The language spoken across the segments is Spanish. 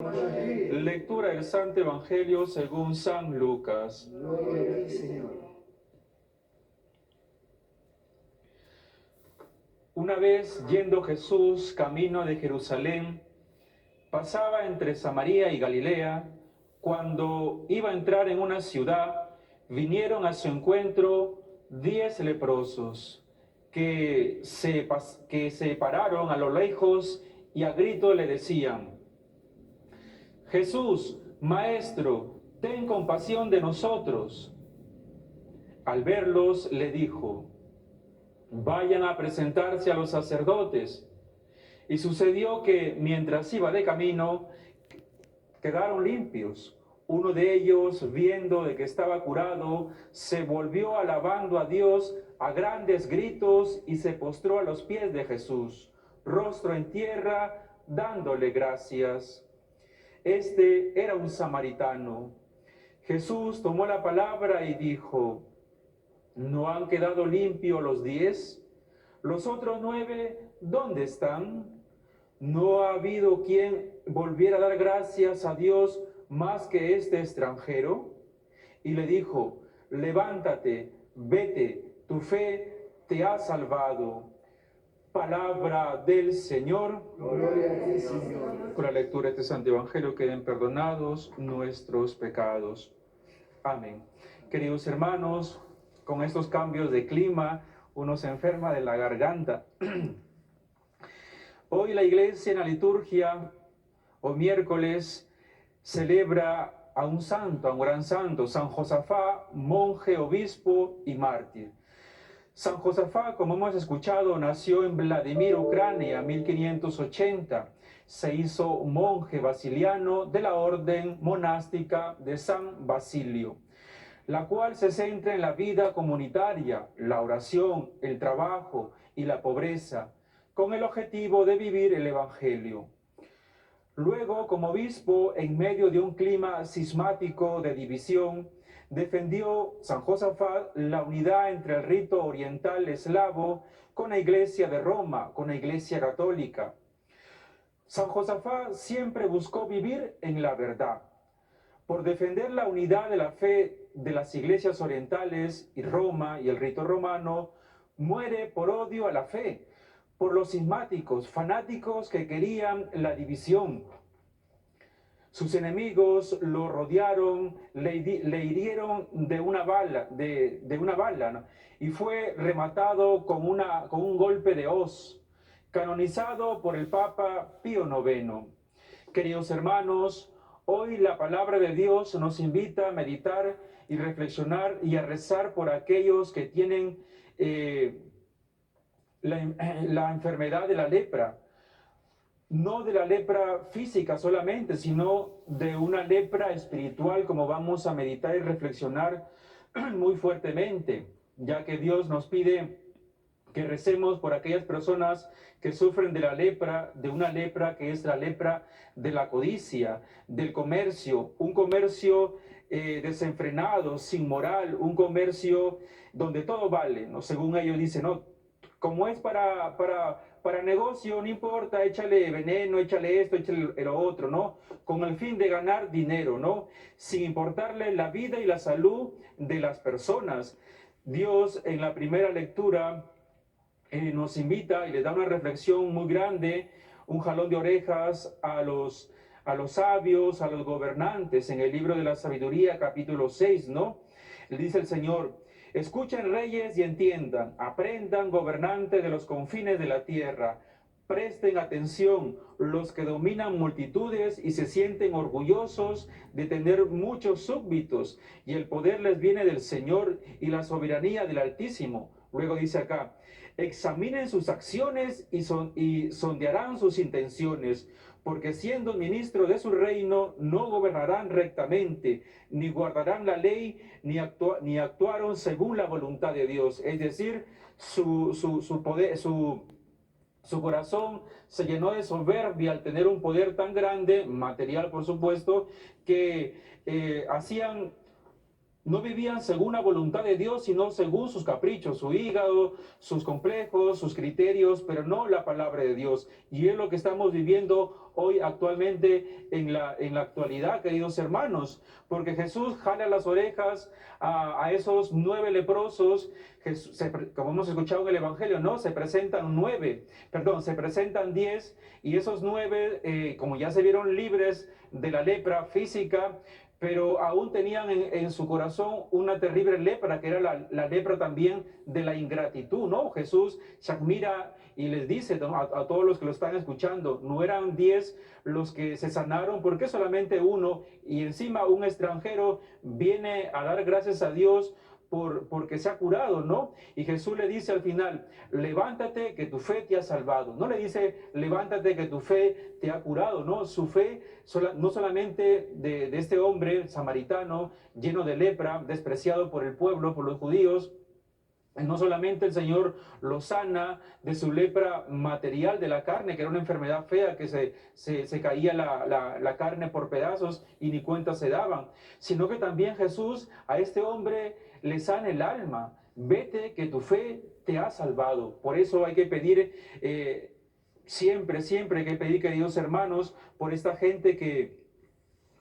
Lectura del Santo Evangelio según San Lucas. Gloria a ti, Señor. Una vez, yendo Jesús camino de Jerusalén, pasaba entre Samaria y Galilea. Cuando iba a entrar en una ciudad, vinieron a su encuentro 10 leprosos que se pararon a lo lejos y a grito le decían: Jesús, Maestro, ten compasión de nosotros. Al verlos, le dijo: vayan a presentarse a los sacerdotes. Y sucedió que mientras iba de camino, quedaron limpios. Uno de ellos, viendo de que estaba curado, se volvió alabando a Dios a grandes gritos y se postró a los pies de Jesús, rostro en tierra, dándole gracias. Este era un samaritano. Jesús tomó la palabra y dijo: ¿no han quedado limpios los 10? ¿Los otros 9 dónde están? ¿No ha habido quien volviera a dar gracias a Dios más que este extranjero? Y le dijo: levántate, vete, tu fe te ha salvado. Palabra del Señor. Gloria a ti, Señor. Con la lectura de este Santo Evangelio queden perdonados nuestros pecados. Amén. Queridos hermanos, con estos cambios de clima, uno se enferma de la garganta. Hoy la iglesia en la liturgia, o miércoles, celebra a un santo, a un gran santo, San Josafá, monje, obispo y mártir. San Josafá, como hemos escuchado, nació en Vladimir, Ucrania, 1580. Se hizo monje basiliano de la orden monástica de San Basilio, la cual se centra en la vida comunitaria, la oración, el trabajo y la pobreza, con el objetivo de vivir el Evangelio. Luego, como obispo, en medio de un clima cismático de división, defendió San Josafat la unidad entre el rito oriental eslavo con la Iglesia de Roma, con la Iglesia católica. San Josafat siempre buscó vivir en la verdad. Por defender la unidad de la fe de las iglesias orientales y Roma y el rito romano, muere por odio a la fe, por los cismáticos, fanáticos que querían la división. Sus enemigos lo rodearon, le hirieron de una bala, ¿no? Y fue rematado con un golpe de hoz, canonizado por el Papa Pío IX. Queridos hermanos, hoy la palabra de Dios nos invita a meditar y reflexionar y a rezar por aquellos que tienen la enfermedad de la lepra. No de la lepra física solamente, sino de una lepra espiritual, como vamos a meditar y reflexionar muy fuertemente, ya que Dios nos pide que recemos por aquellas personas que sufren de la lepra, de una lepra que es la lepra de la codicia, del comercio, un comercio desenfrenado, sin moral, un comercio donde todo vale, ¿no? Según ellos dicen, no, como es para negocio, no importa, échale veneno, échale esto, échale lo otro, ¿no? Con el fin de ganar dinero, ¿no? Sin importarle la vida y la salud de las personas. Dios en la primera lectura nos invita y le da una reflexión muy grande, un jalón de orejas a los sabios, a los gobernantes, en el libro de la sabiduría, capítulo 6, ¿no? Le dice el Señor: escuchen reyes y entiendan, aprendan gobernantes de los confines de la tierra, presten atención los que dominan multitudes y se sienten orgullosos de tener muchos súbditos, y el poder les viene del Señor y la soberanía del Altísimo. Luego dice acá: examinen sus acciones y sondearán sus intenciones, porque siendo ministros de su reino no gobernarán rectamente, ni guardarán la ley, ni actuaron según la voluntad de Dios. Es decir, su corazón se llenó de soberbia al tener un poder tan grande, material por supuesto, que hacían no vivían según la voluntad de Dios, sino según sus caprichos, su hígado, sus complejos, sus criterios, pero no la palabra de Dios. Y es lo que estamos viviendo hoy actualmente en la actualidad, queridos hermanos, porque Jesús jala las orejas a esos 9 leprosos. Como hemos escuchado en el Evangelio, ¿no? Se presentan 10, y esos 9, como ya se vieron libres de la lepra física, pero aún tenían en su corazón una terrible lepra, que era la lepra también de la ingratitud, ¿no? Jesús se admira y les dice, ¿no?, a todos los que lo están escuchando, no eran 10 los que se sanaron, ¿por qué solamente uno? Y encima un extranjero viene a dar gracias a Dios porque se ha curado, ¿no? Y Jesús le dice al final, levántate que tu fe te ha salvado. No le dice, levántate que tu fe te ha curado, ¿no? Su fe, no solamente de este hombre samaritano, lleno de lepra, despreciado por el pueblo, por los judíos, no solamente el Señor lo sana de su lepra material de la carne, que era una enfermedad fea, que se caía la carne por pedazos y ni cuenta se daban, sino que también Jesús a este hombre le sana el alma. Vete que tu fe te ha salvado. Por eso hay que pedir, siempre hay que pedir, queridos hermanos, por esta gente que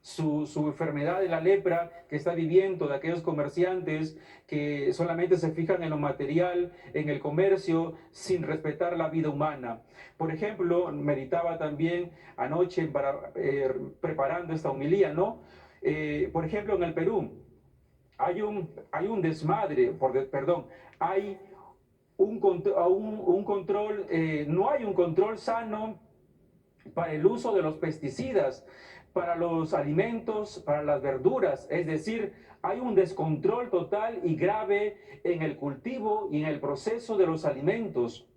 su enfermedad de la lepra que está viviendo, de aquellos comerciantes que solamente se fijan en lo material, en el comercio, sin respetar la vida humana. Por ejemplo, meditaba también anoche preparando esta homilía, ¿no? Por ejemplo, en el Perú hay un desmadre, hay un control, no hay un control sano para el uso de los pesticidas, para los alimentos, para las verduras. Es decir, hay un descontrol total y grave en el cultivo y en el proceso de los alimentos.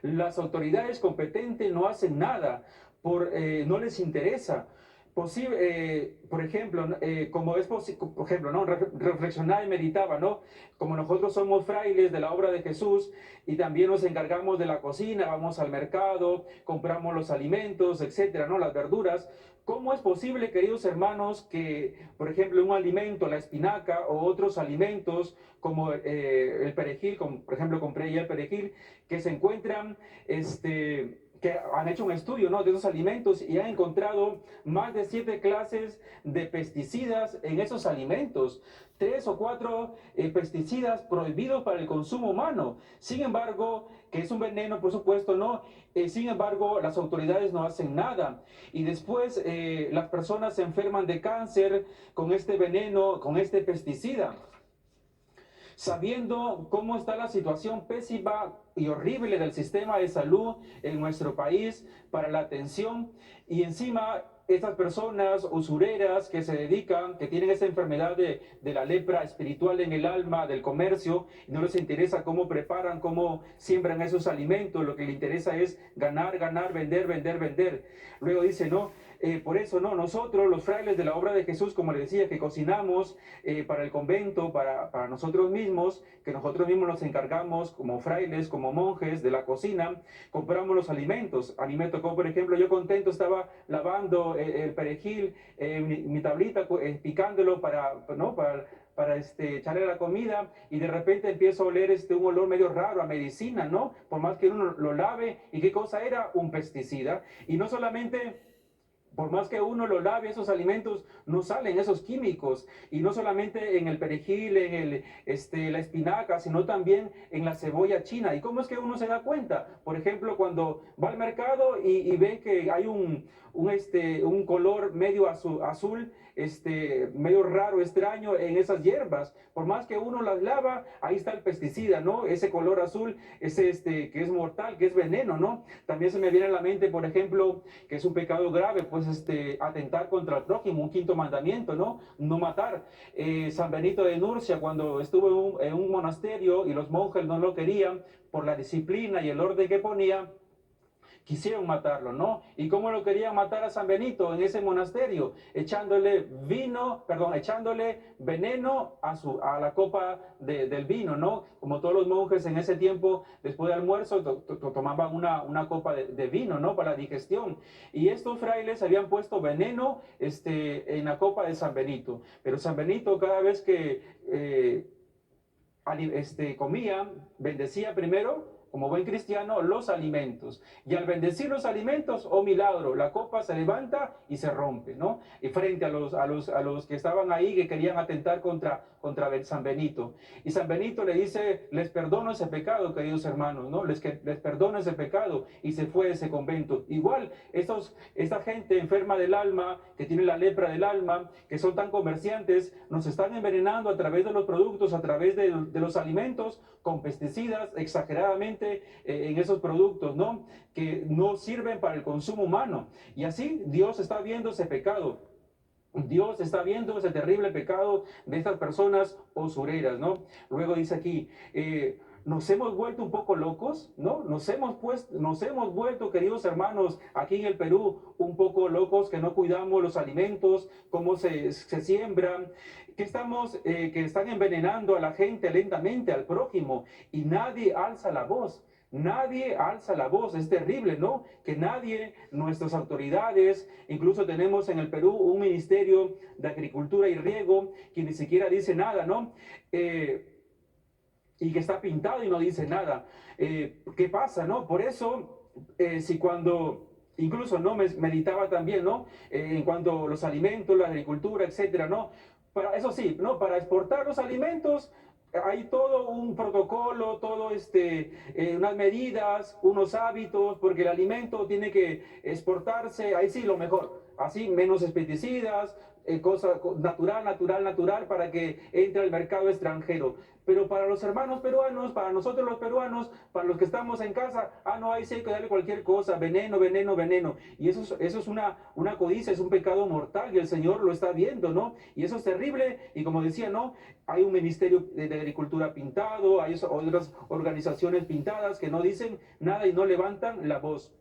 Las autoridades competentes no hacen nada, no les interesa. Por ejemplo, ¿no? Reflexionaba y meditaba, ¿no? Como nosotros somos frailes de la obra de Jesús y también nos encargamos de la cocina, vamos al mercado, compramos los alimentos, etcétera, ¿no? Las verduras. ¿Cómo es posible, queridos hermanos, que, por ejemplo, un alimento, la espinaca o otros alimentos como el perejil, como por ejemplo compré ya el perejil, que se encuentran, que han hecho un estudio, ¿no?, de esos alimentos y han encontrado más de 7 clases de pesticidas en esos alimentos, 3 o 4 pesticidas prohibidos para el consumo humano? Sin embargo, que es un veneno, por supuesto, ¿no? Sin embargo, las autoridades no hacen nada. Y después las personas se enferman de cáncer con este veneno, con este pesticida. Sabiendo cómo está la situación pésima y horrible del sistema de salud en nuestro país para la atención, y encima estas personas usureras que se dedican, que tienen esa enfermedad de la lepra espiritual en el alma, del comercio, y no les interesa cómo preparan, cómo siembran esos alimentos, lo que les interesa es ganar, vender. Luego dice, no, por eso no, nosotros los frailes de la obra de Jesús, como les decía, que cocinamos para el convento, para nosotros mismos, que nosotros mismos nos encargamos como frailes, como monjes de la cocina, compramos los alimentos. A mí me tocó, por ejemplo, yo contento estaba lavando el perejil, mi tablita, picándolo para echarle a la comida, y de repente empiezo a oler un olor medio raro a medicina, ¿no? Por más que uno lo lave, ¿y qué cosa era? Un pesticida. Y no solamente, por más que uno lo lave, esos alimentos no salen esos químicos, y no solamente en el perejil, en la espinaca, sino también en la cebolla china. ¿Y cómo es que uno se da cuenta? Por ejemplo, cuando va al mercado y ve que hay un color medio azul, medio raro, extraño en esas hierbas. Por más que uno las lava, ahí está el pesticida, ¿no? Ese color azul, que es mortal, que es veneno, ¿no? También se me viene a la mente, por ejemplo, que es un pecado grave, pues atentar contra el prójimo, un quinto mandamiento, ¿no? No matar. San Benito de Nurcia, cuando estuvo en un monasterio y los monjes no lo querían por la disciplina y el orden que ponía, quisieron matarlo, ¿no? ¿Y cómo lo querían matar a San Benito en ese monasterio? Echándole veneno a la copa del vino, ¿no? Como todos los monjes en ese tiempo, después del almuerzo, tomaban una copa de vino, ¿no? Para la digestión. Y estos frailes habían puesto veneno en la copa de San Benito. Pero San Benito, cada vez que comía, bendecía primero, como buen cristiano, los alimentos. Y al bendecir los alimentos, oh milagro, la copa se levanta y se rompe, ¿no? Y frente a los que estaban ahí, que querían atentar contra San Benito. Y San Benito le dice, les perdono ese pecado, queridos hermanos, ¿no? Les perdono ese pecado, y se fue de ese convento. Igual, esta gente enferma del alma, que tiene la lepra del alma, que son tan comerciantes, nos están envenenando a través de los productos, a través de los alimentos, con pesticidas exageradamente en esos productos, ¿no? Que no sirven para el consumo humano. Y así Dios está viendo ese pecado. Dios está viendo ese terrible pecado de estas personas usureras, ¿no? Luego dice aquí, nos hemos vuelto un poco locos, ¿no? Nos hemos vuelto, queridos hermanos, aquí en el Perú, un poco locos, que no cuidamos los alimentos, cómo se siembran, que están envenenando a la gente lentamente, al prójimo, y nadie alza la voz. Nadie alza la voz, es terrible, ¿no? Que nadie, nuestras autoridades, incluso tenemos en el Perú un Ministerio de Agricultura y Riego que ni siquiera dice nada, ¿no? Y que está pintado y no dice nada. ¿Qué pasa, no? Por eso, si cuando... Incluso no meditaba también, ¿no? En cuanto a los alimentos, la agricultura, etcétera, ¿no? Eso sí, ¿no? Para exportar los alimentos hay todo un protocolo, unas medidas, unos hábitos, porque el alimento tiene que exportarse, ahí sí lo mejor, así menos pesticidas, cosa natural, para que entre al mercado extranjero. Pero para los hermanos peruanos, para nosotros los peruanos, para los que estamos en casa, no, ahí sí hay que darle cualquier cosa, veneno. Y eso es una codicia, es un pecado mortal, y el Señor lo está viendo, ¿no? Y eso es terrible, y como decía, ¿no? Hay un ministerio de agricultura pintado, hay otras organizaciones pintadas que no dicen nada y no levantan la voz.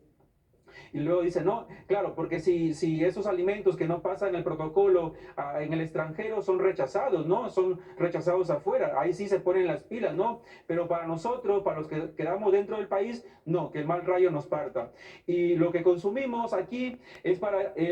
Y luego dice, no, claro, porque si esos alimentos que no pasan el protocolo en el extranjero son rechazados, ¿no? Son rechazados afuera, ahí sí se ponen las pilas, ¿no? Pero para nosotros, para los que quedamos dentro del país, no, que el mal rayo nos parta. Y lo que consumimos aquí es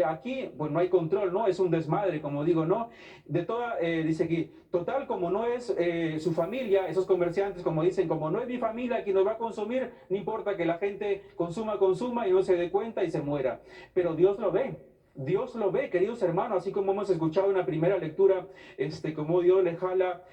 aquí, pues no hay control, ¿no? Es un desmadre, como digo, ¿no? Dice aquí, total, como no es su familia, esos comerciantes, como dicen, como no es mi familia quien nos va a consumir, no importa que la gente consuma y no se dé cuenta y se muera. Pero Dios lo ve, queridos hermanos, así como hemos escuchado en la primera lectura, como Dios le jala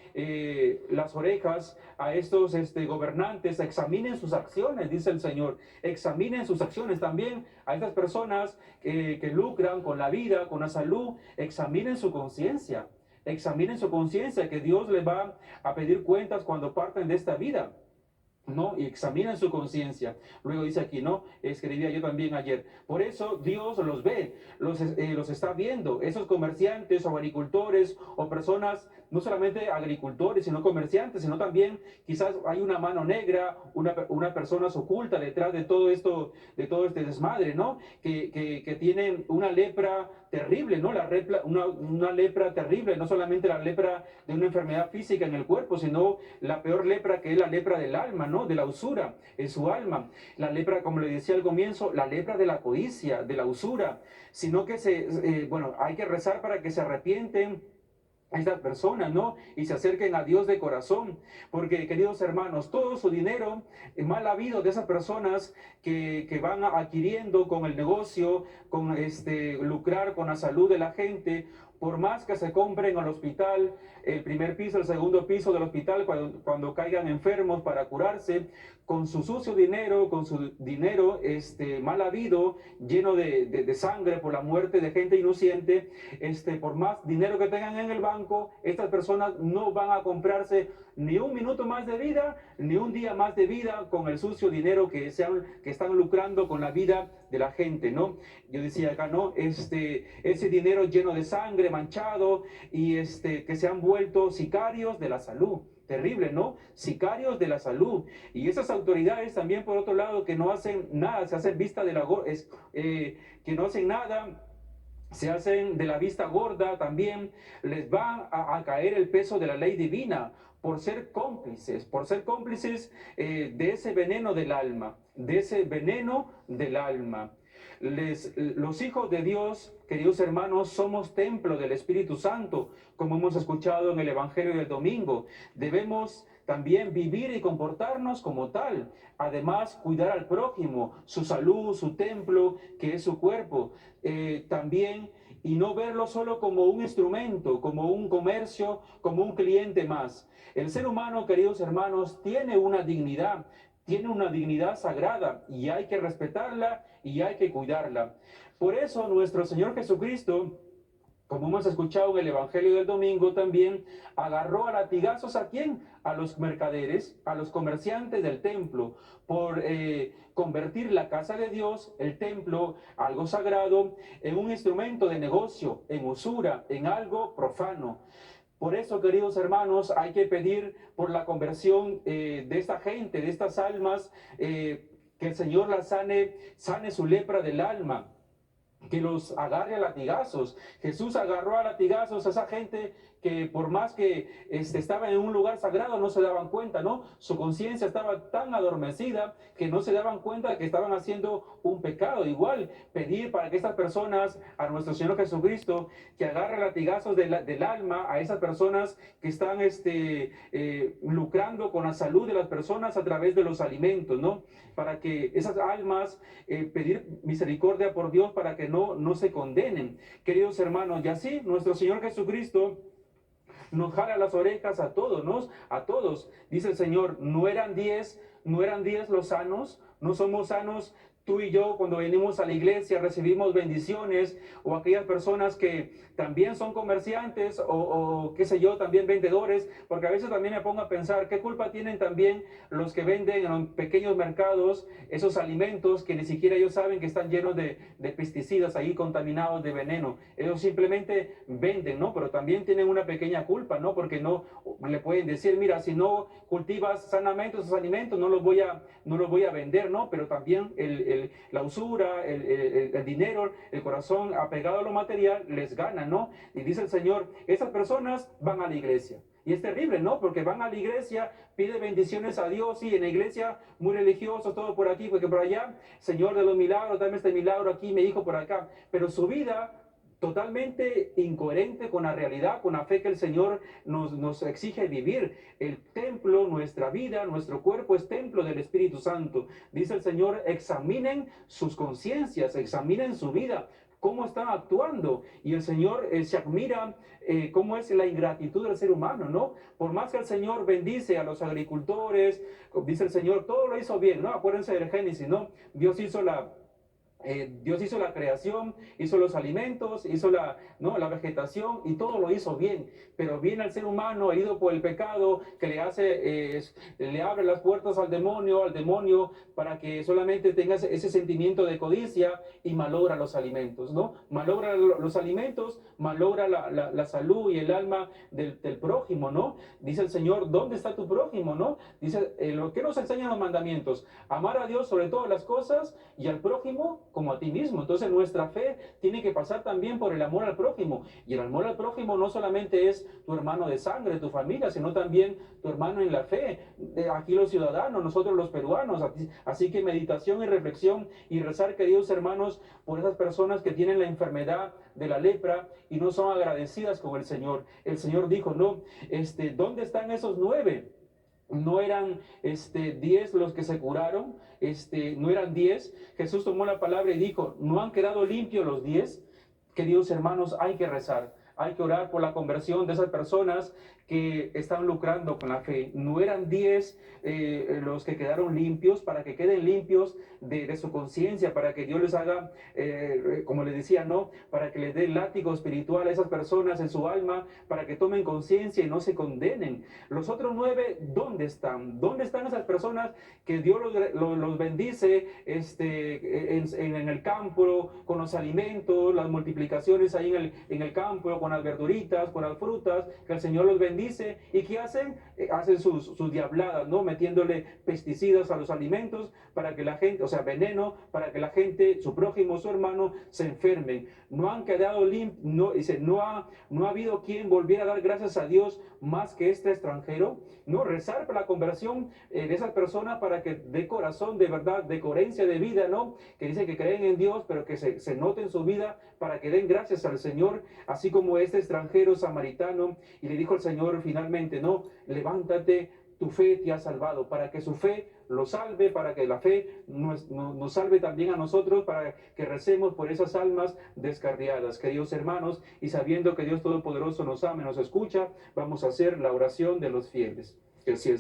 las orejas a estos gobernantes. Examinen sus acciones, dice el Señor, examinen sus acciones también a estas personas que lucran con la vida, con la salud. Examinen su conciencia, que Dios les va a pedir cuentas cuando parten de esta vida, ¿no? Y examinan su conciencia. Luego dice aquí, ¿no? Escribía yo también ayer. Por eso Dios los ve, los está viendo. Esos comerciantes o agricultores o personas, no solamente agricultores, sino comerciantes, sino también quizás hay una mano negra, una persona oculta detrás de todo esto, de todo este desmadre, ¿no? Que tienen una lepra terrible, ¿no? Una lepra terrible, no solamente la lepra de una enfermedad física en el cuerpo, sino la peor lepra, que es la lepra del alma, ¿no? De la usura en su alma. La lepra, como le decía al comienzo, la lepra de la codicia, de la usura, sino que hay que rezar para que se arrepienten a estas personas, ¿no? Y se acerquen a Dios de corazón, porque, queridos hermanos, todo su dinero mal habido de esas personas que van adquiriendo con el negocio, con lucrar con la salud de la gente, por más que se compren al hospital, el primer piso, el segundo piso del hospital, cuando caigan enfermos para curarse, con su sucio dinero, con su dinero mal habido, lleno de sangre por la muerte de gente inocente, por más dinero que tengan en el banco, estas personas no van a comprarse ni un minuto más de vida, ni un día más de vida con el sucio dinero que están lucrando con la vida de la gente, ¿no? Yo decía acá, ¿no? Ese dinero lleno de sangre, manchado, y que se han vuelto sicarios de la salud. terrible, ¿no? Sicarios de la salud. Y esas autoridades también, por otro lado, que no hacen nada, se hacen vista de la que no hacen nada, se hacen de la vista gorda también, les va a caer el peso de la ley divina por ser cómplices de ese veneno del alma, de ese veneno del alma. Los hijos de Dios, queridos hermanos, somos templo del Espíritu Santo, como hemos escuchado en el Evangelio del domingo. Debemos también vivir y comportarnos como tal. Además, cuidar al prójimo, su salud, su templo, que es su cuerpo. También, y no verlo solo como un instrumento, como un comercio, como un cliente más. El ser humano, queridos hermanos, tiene una dignidad sagrada y hay que respetarla y hay que cuidarla. Por eso nuestro Señor Jesucristo, como hemos escuchado en el Evangelio del domingo también, agarró a latigazos ¿a quién? A los mercaderes, a los comerciantes del templo, por convertir la casa de Dios, el templo, algo sagrado, en un instrumento de negocio, en usura, en algo profano. Por eso, queridos hermanos, hay que pedir por la conversión de esta gente, de estas almas, que el Señor las sane su lepra del alma, que los agarre a latigazos. Jesús agarró a latigazos a esa gente que por más que estaba en un lugar sagrado no se daban cuenta, ¿no? Su conciencia estaba tan adormecida que no se daban cuenta de que estaban haciendo un pecado. Igual pedir para que estas personas, a nuestro Señor Jesucristo, que agarre latigazos del alma a esas personas que están lucrando con la salud de las personas a través de los alimentos, ¿no? Para que esas almas, pedir misericordia por Dios para que no se condenen, queridos hermanos. Y así nuestro Señor Jesucristo nos jala las orejas a todos, ¿no? A todos. Dice el Señor, no eran 10 los sanos, no somos sanos tú y yo cuando venimos a la iglesia, recibimos bendiciones, o aquellas personas que también son comerciantes o qué sé yo, también vendedores, porque a veces también me pongo a pensar, ¿qué culpa tienen también los que venden en los pequeños mercados esos alimentos que ni siquiera ellos saben que están llenos de pesticidas ahí contaminados de veneno? Ellos simplemente venden, ¿no? Pero también tienen una pequeña culpa, ¿no? Porque no le pueden decir, mira, si no cultivas sanamente esos alimentos, no los voy a vender, ¿no? Pero también la usura, el dinero, el corazón apegado a lo material les gana, ¿no? Y dice el Señor, esas personas van a la iglesia. Y es terrible, ¿no? Porque van a la iglesia, pide bendiciones a Dios, y en la iglesia muy religiosos, todo por aquí, porque por allá, Señor de los milagros, dame este milagro aquí, me dijo por acá. Pero su vida totalmente incoherente con la realidad, con la fe que el Señor nos exige vivir. El templo, nuestra vida, nuestro cuerpo es templo del Espíritu Santo. Dice el Señor, examinen sus conciencias, examinen su vida, cómo están actuando. Y el Señor se admira cómo es la ingratitud del ser humano, ¿no? Por más que el Señor bendice a los agricultores, dice el Señor, todo lo hizo bien, ¿no? Acuérdense del Génesis, ¿no? Dios hizo la creación, hizo los alimentos, hizo la vegetación, y todo lo hizo bien. Pero viene el ser humano herido por el pecado, que le abre las puertas al demonio para que solamente tenga ese sentimiento de codicia, y malogra los alimentos, ¿no? Malogra los alimentos, malogra la salud y el alma del prójimo, ¿no? Dice el Señor, ¿dónde está tu prójimo, no? Dice, lo que nos enseñan los mandamientos: amar a Dios sobre todas las cosas y al prójimo como a ti mismo. Entonces nuestra fe tiene que pasar también por el amor al prójimo. Y el amor al prójimo no solamente es tu hermano de sangre, tu familia, sino también tu hermano en la fe. Aquí los ciudadanos, nosotros los peruanos. Así que meditación y reflexión y rezar, queridos hermanos, por esas personas que tienen la enfermedad de la lepra y no son agradecidas con el Señor. El Señor dijo, no, ¿dónde están esos 9? No eran 10 los que se curaron, no eran 10. Jesús tomó la palabra y dijo, ¿no han quedado limpios los 10? Queridos hermanos, hay que rezar, hay que orar por la conversión de esas personas que están lucrando con la fe. No eran 10 los que quedaron limpios, para que queden limpios de su conciencia, para que Dios les haga, como les decía, ¿no? Para que les dé el látigo espiritual a esas personas en su alma, para que tomen conciencia y no se condenen. Los otros 9, ¿dónde están? ¿Dónde están esas personas que Dios los bendice en el campo, con los alimentos, las multiplicaciones ahí en el campo, con con las verduritas, con las frutas, que el Señor los bendice. ¿Y qué hacen? Hacen sus diabladas, ¿no? Metiéndole pesticidas a los alimentos para que la gente, o sea, veneno, para que la gente, su prójimo, su hermano, se enfermen. No han quedado limpios, no, dice, no ha habido quien volviera a dar gracias a Dios más que este extranjero. No, rezar por la conversión de esa persona para que de corazón, de verdad, de coherencia de vida, ¿no? Que dicen que creen en Dios, pero que se note en su vida para que den gracias al Señor, así como este extranjero samaritano. Y le dijo al Señor finalmente, no, levántate, tu fe te ha salvado, para que su fe lo salve, para que la fe nos salve también a nosotros, para que recemos por esas almas descarriadas. Queridos hermanos, y sabiendo que Dios Todopoderoso nos ama y nos escucha, vamos a hacer la oración de los fieles. Que si el